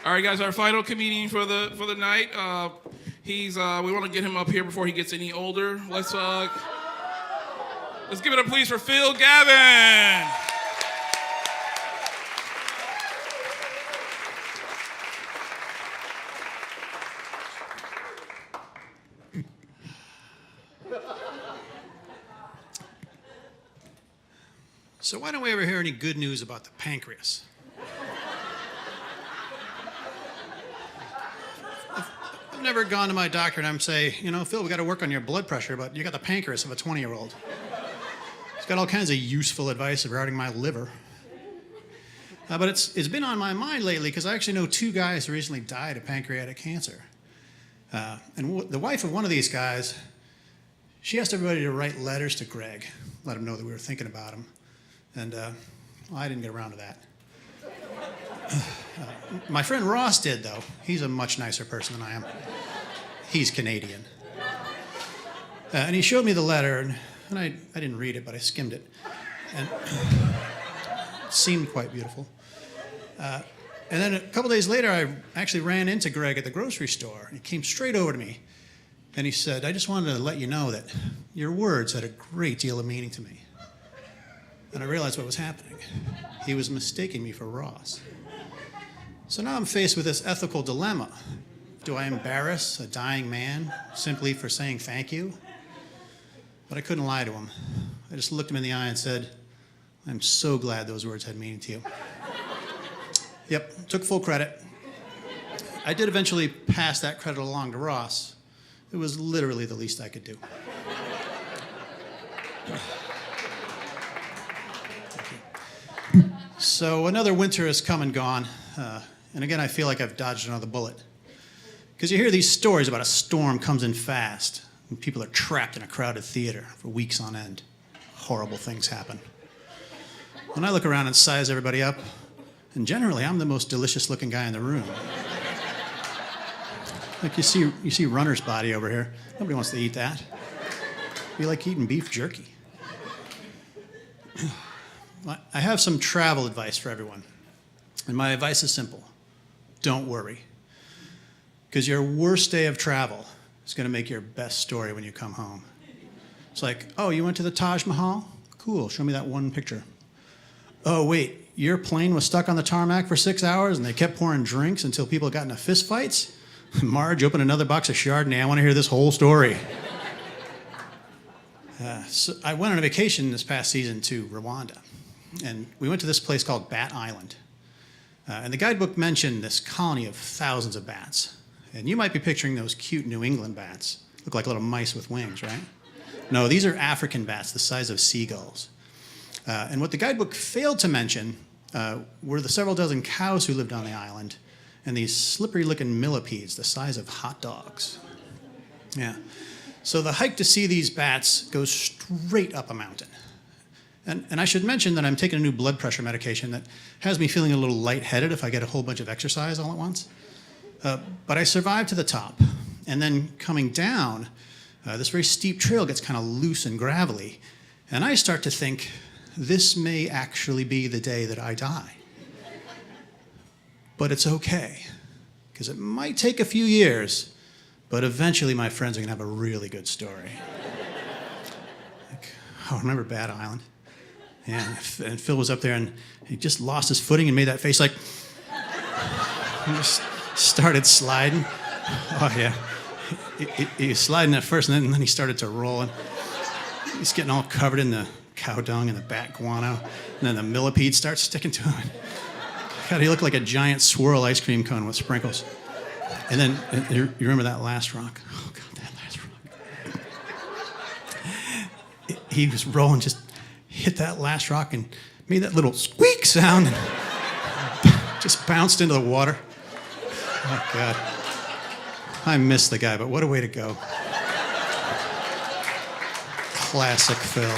All right, guys, our final comedian for the night. We want to get him up here before he gets any older. Let's give it a please for Phil Gavin. So why don't we ever hear any good news about the pancreas? I've never gone to my doctor and I'm say, Phil, we got to work on your blood pressure, but you got the pancreas of a 20-year-old. He's got all kinds of useful advice regarding my liver. But it's been on my mind lately because I actually know 2 guys who recently died of pancreatic cancer. And the wife of one of these guys, she asked everybody to write letters to Greg, let him know that we were thinking about him. And I didn't get around to that. My friend Ross did, though. He's a much nicer person than I am. He's Canadian. And he showed me the letter, and I didn't read it, but I skimmed it. And it seemed quite beautiful. And then a couple days later, I actually ran into Greg at the grocery store. And he came straight over to me, and he said, I just wanted to let you know that your words had a great deal of meaning to me. And I realized what was happening. He was mistaking me for Ross. So now I'm faced with this ethical dilemma. Do I embarrass a dying man simply for saying thank you? But I couldn't lie to him. I just looked him in the eye and said, I'm so glad those words had meaning to you. Yep, took full credit. I did eventually pass that credit along to Ross. It was literally the least I could do. So another winter has come and gone, and again I feel like I've dodged another bullet. Because you hear these stories about a storm comes in fast, and people are trapped in a crowded theater for weeks on end. Horrible things happen. When I look around and size everybody up, and generally I'm the most delicious looking guy in the room. Like you see runner's body over here. Nobody wants to eat that. You like eating beef jerky. I have some travel advice for everyone. And my advice is simple. Don't worry. Because your worst day of travel is going to make your best story when you come home. It's like, oh, you went to the Taj Mahal? Cool, show me that one picture. Oh, wait, your plane was stuck on the tarmac for 6 hours and they kept pouring drinks until people got into fist fights? Marge, open another box of Chardonnay. I want to hear this whole story. So I went on a vacation this past season to Rwanda. And we went to this place called Bat Island. And the guidebook mentioned this colony of thousands of bats. And you might be picturing those cute New England bats. Look like little mice with wings, right? No, these are African bats the size of seagulls. And what the guidebook failed to mention were the several dozen cows who lived on the island and these slippery-looking millipedes the size of hot dogs. Yeah. So the hike to see these bats goes straight up a mountain. And I should mention that I'm taking a new blood pressure medication that has me feeling a little lightheaded if I get a whole bunch of exercise all at once. But I survived to the top. And then coming down, this very steep trail gets kind of loose and gravelly. And I start to think, this may actually be the day that I die. But it's okay, because it might take a few years, but eventually my friends are going to have a really good story. Remember Bat Island? Yeah, and Phil was up there and he just lost his footing and made that face like, and just started sliding. Oh yeah, he was sliding at first and then he started to roll and he's getting all covered in the cow dung and the bat guano, and then the millipede starts sticking to him. God, he looked like a giant swirl ice cream cone with sprinkles. And then, you remember that last rock? Oh God, that last rock. He was rolling, just hit that last rock and made that little squeak sound and just bounced into the water. Oh God. I miss the guy, but what a way to go. Classic Phil.